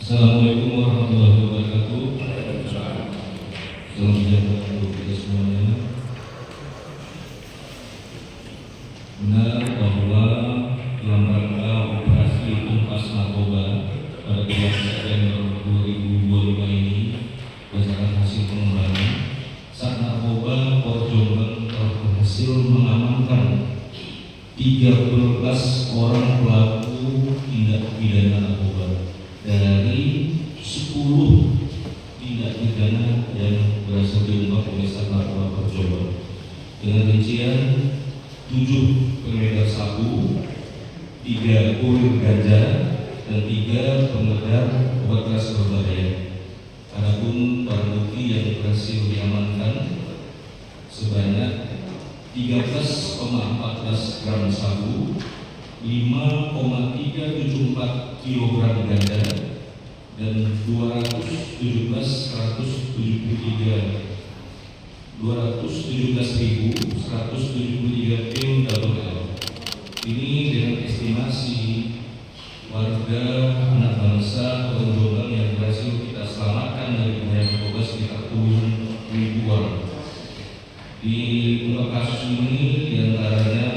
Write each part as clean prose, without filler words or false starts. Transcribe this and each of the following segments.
Assalamualaikum warahmatullahi wabarakatuh. Salam sejahtera untuk kita semuanya. Benar bahwa dalam rangka operasi Tumpas Narkoba pada bulan September 2025 ini berdasarkan hasil pengembangan, Sat Narkoba Polres Jombang telah berhasil mengamankan 13 orang pelaku tindak pidana narkoba dari 10 tindak pidana yang berhasil diungkap oleh Sat Narkoba Polres Jombang dengan rincian 7 pengedar sabu, 3 kurir ganja, dan 3 pengedar obat keras berbahaya. Adapun barang bukti yang berhasil diamankan sebanyak 13,14 gram sabu, 5,374 kg ganja, dan 217.173 pil double L. Ini dengan estimasi warga anak bangsa Kota Jombang yang berhasil kita selamatkan dari bahaya narkoba sekitar 7.000 orang. Di kasus ini diantaranya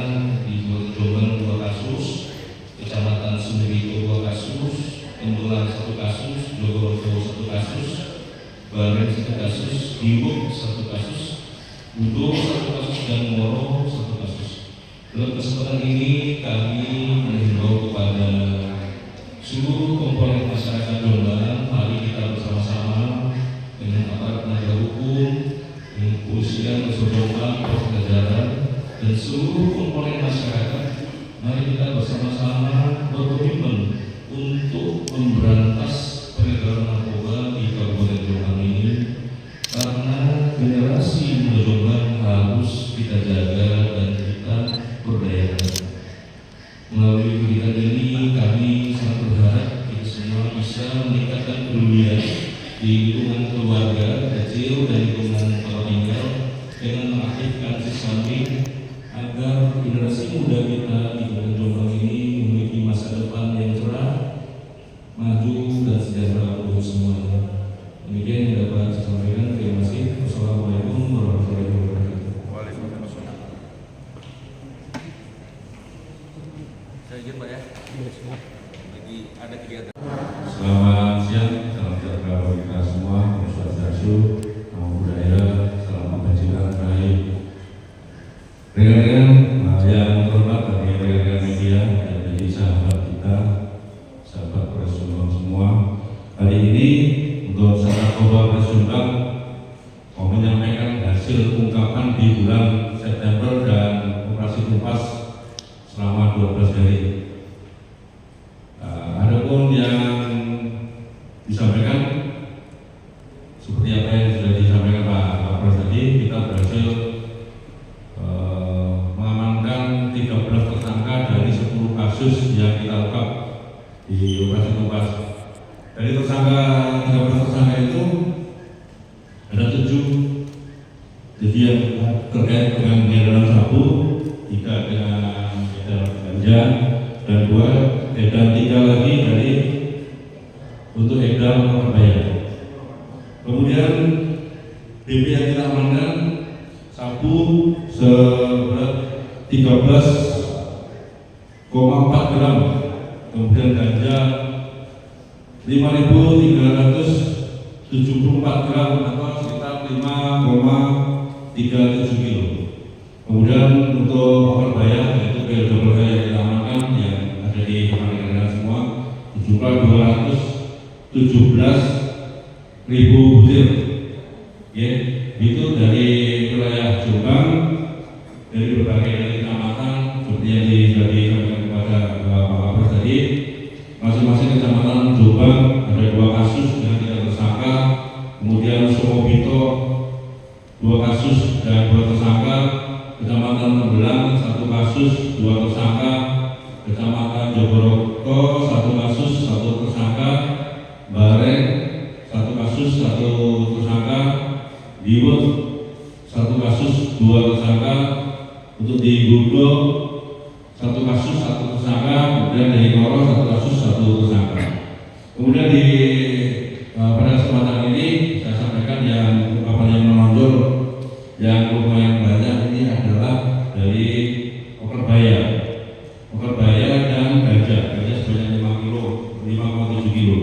di Kota Jombang 2 kasus, Kecamatan Sumberito 2 kasus, Tembulan 1 kasus, Jogoroto 1 kasus, Baren 1 kasus, Diwuk 1 kasus, Budo 1 kasus, dan Moro 1 kasus. Dalam kesempatan ini kami menghimbau kepada seluruh komponen masyarakat Jombang, mari kita bersama-sama dengan aparat penegak hukum, dengan kepolisian, Jombang, Polres Jajaran, dan seluruh komponen masyarakat, mari kita bersama-sama berkomitmen untuk memberantas peredaran narkoba di Kabupaten Jombang ini, karena generasi muda Jombang harus kita jaga dan kita berdayakan. Melalui kegiatan ini kami sangat berharap kita semua bisa meningkatkan kepedulian di lingkungan keluarga kecil dan lingkungan tempat tinggal dengan mengaktifkan sisami agar generasi muda kita di Kabupaten Jombang ini memiliki masa depan yang cerah, maju, dan sejahtera untuk semuanya. Demikian yang dapat saya sampaikan. Terima kasih. Wassalamualaikum warahmatullahi wabarakatuh. Waalaikumsalam. Saya izin Pak ya. Lagi ada kegiatan. Selamat siang, salam sejahtera bagi kita semua. Om Swastiastu, Namo Buddhaya, salam kebajikan baik. Rekan-rekan yang terhormat bagi rekan-rekan media yang menjadi sahabat kita, sahabat Polres Jombang semua. Hari ini untuk Sat Narkoba Polres Jombang mau menyampaikan hasil ungkapan di bulan September dan operasi Tumpas selama 12 hari. Adapun yang disampaikan seperti apa yang sudah disampaikan Pak Kapolres tadi, kita berhasil mengamankan 13 tersangka dari 10 kasus yang kita ungkap di operasi Tumpas. Dari tersangka 13 tersangka itu ada 7 jadi yang terkait dengan peredaran sabu, 3 dengan peredaran ganja, dan 2 dan 3 lagi dari untuk edar berbahaya. Kemudian BP yang kita amankan sabu seberat 13,4 gram, kemudian ganja 5.374 gram atau sekitar 5,37 kilo. Kemudian untuk obat berbahaya yaitu pil double L yang kita amankan yang ada di rekan-rekan semua berjumlah 217.000 butir. Ya, itu dari wilayah Jombang, dari berbagai kecamatan seperti yang sudah disampaikan kepada Pak Kapolres tadi. Masing-masing kecamatan Jombang ada 2 kasus yang tidak tersangka, kemudian Sumobito 2 kasus dan 2 tersangka, Kecamatan Tembelang 1 kasus 2 tersangka, Kecamatan Jogoroto 1 kasus 1 tersangka, Bareng 1 kasus 1 tersangka, Diwek 1 kasus 2 tersangka, untuk di Budo 1 kasus 1 tersangka, kemudian di Ngoro 1 kasus 1 tersangka. Kemudian pada kesempatan ini saya sampaikan yang menonjol yang lumayan banyak ini adalah dari Okerbaya dan ganja sebanyak 5 kilo, 5,7 kilo.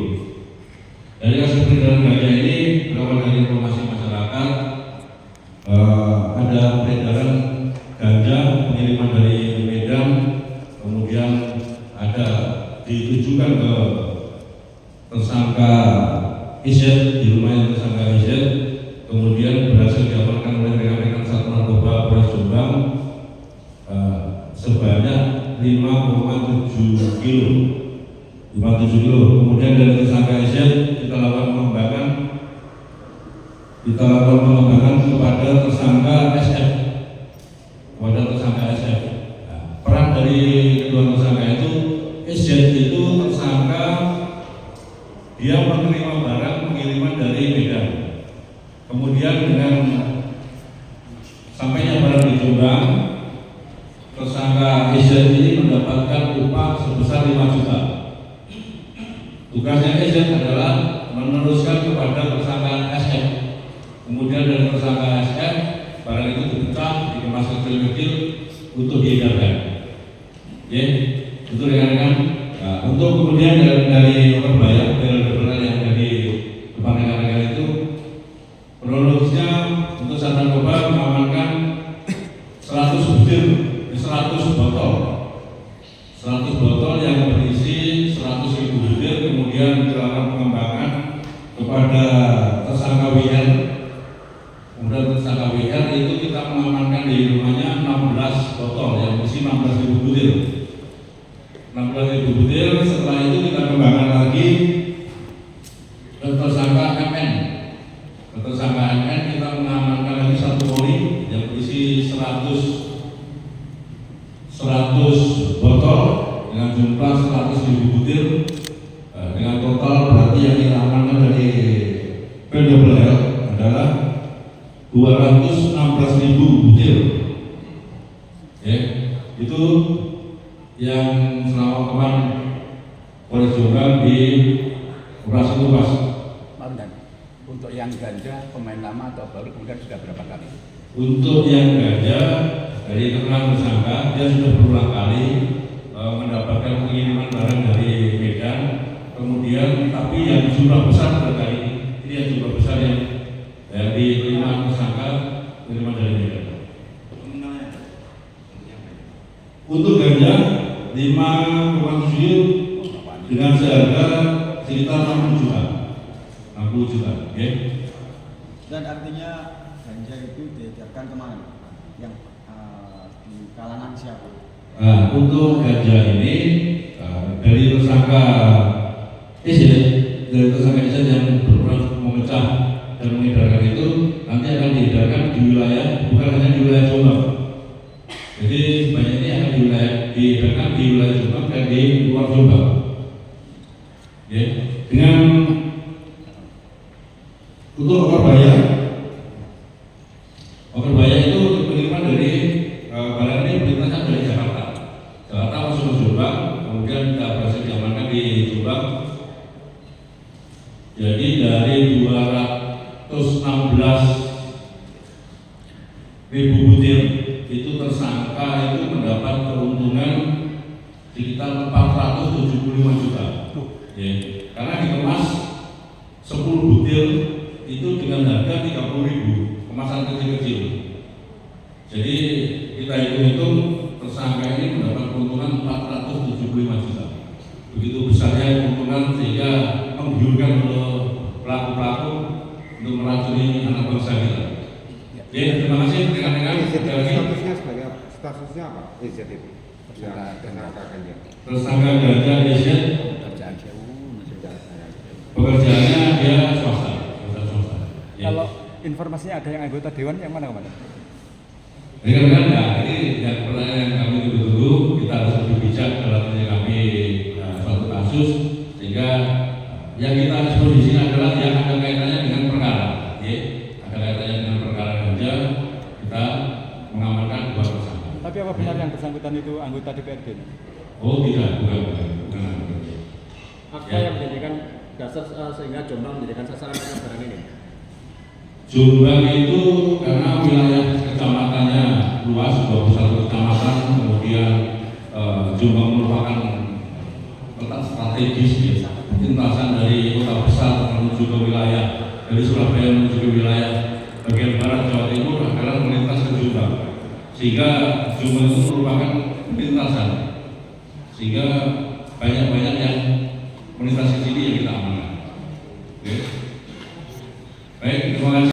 Dari kasus peredaran ganja ini berawal dari informasi masyarakat ada peredaran ganja pengiriman dari Medan, kemudian ada ditujukan ke tersangka IZ di rumahnya tersangka IZ, kemudian berhasil diamankan oleh rekan-rekan Satuan Narkoba Polres Jombang sebanyak 5,7 kilo. Kemudian dari tersangka IZ kita lakukan pengembangan kepada tersangka SF. Peran dari kedua tersangka itu, IZ itu tersangka dia menerima barang pengiriman dari Medan. Kemudian dengan sampainya barang di Jombang, tersangka IZ ini mendapatkan upah sebesar 5 juta. Tugasnya IZ adalah meneruskan kepada tersangka SF. Kemudian dari tersangka SF, barang itu dipecah, dikemas kecil-kecil untuk diedarkan. Ya, itu rekan-rekan. Nah, untuk kemudian dari Okerbaya, barang yang ada di depan rekan-rekan itu, kronologisnya untuk Satuan Narkoba mengamankan 100 botol yang berisi 100.000 butir. Kemudian dilakukan pengembangan kepada tersangka WR. Kemudian tersangka WR itu kita mengamankan di rumahnya 16 botol yang berisi 16.000 butir. 16.000 butir. Setelah itu kita kembangkan lagi ke tersangka MN. Tersangka MN kita mengamankan lagi 1 koli yang berisi 100 botol dengan jumlah 100.000 butir, dengan total berarti yang kita amankan dari PWL adalah 216.000 butir. Ya, itu yang selama kemarin Polres Jombang di operasi Tupas. Untuk yang ganja pemain lama atau baru kemudian sudah berapa kali? Untuk yang ganja dari keterangan tersangka dia sudah berulang kali mendapatkan pengiriman barang dari Medan, kemudian tapi yang jumlah besar pada kali ini yang jumlah besar yang dari kelima tersangka pengiriman dari Medan. Untuk ganja 5,7 dengan seharga sekitar 60 juta, ya. Dan artinya ganja itu diedarkan kemana? Yang di kalangan siapa? Nah, untuk ganja ini dari tersangka IZ, yang berperan memecah dan mengedarkan itu nanti akan diedarkan di wilayah, bukan hanya di wilayah Jombang. Jadi sebanyak ini akan diedarkan di wilayah Jombang dan di luar Jombang. Ya, dengan untuk Okerbaya itu pengiriman dari barang ini perintahnya dari Jakarta masuk ke Jombang, kemudian kita berhasil diamankan di Jombang. Jadi dari 216.000 butir itu tersangka itu mendapat keuntungan sekitar 475 juta. Ya, karena dikemas 10 butir itu dengan harga 30.000, kemasan kecil-kecil. Jadi kita hitung tersangka ini mendapat keuntungan 475 juta. Begitu besarnya keuntungan sehingga menggiurkan untuk pelaku-pelaku untuk meracuni anak bangsa kita. Ya, terima kasih rekan-rekan. Statusnya apa? IZ itu? Tersangka ganja. Tersangka ganja IZ. Pekerjaannya dia swasta. Ya. Kalau informasinya ada yang anggota dewan yang mana kemana? Rekan-rekan, ini yang pertanyaan kami tunggu-tunggu, kita harus lebih bijak dalam menyikapi suatu kasus, sehingga yang kita sebut di sini adalah yang ada kaitannya dengan perkara, ya, ada kaitannya dengan perkara ganja, kita mengamankan 2 tersangka. Tapi apa benar yang bersangkutan itu anggota DPRD? Oh tidak, bukan. Apa yang menjadikan dasar sehingga Jombang menjadikan sasaran penyebaran ini? Jombang itu karena wilayah kecamatannya luas, 21 kecamatan, kemudian Jombang merupakan letak strategis ya, lintasan dari kota besar menuju ke wilayah, dari Surabaya menuju ke wilayah bagian barat Jawa Timur adalah melintas ke Jombang, sehingga Jombang itu merupakan lintasan, sehingga banyak yang melintasi sini yang kita amankan. Oke. Baik, terima kasih.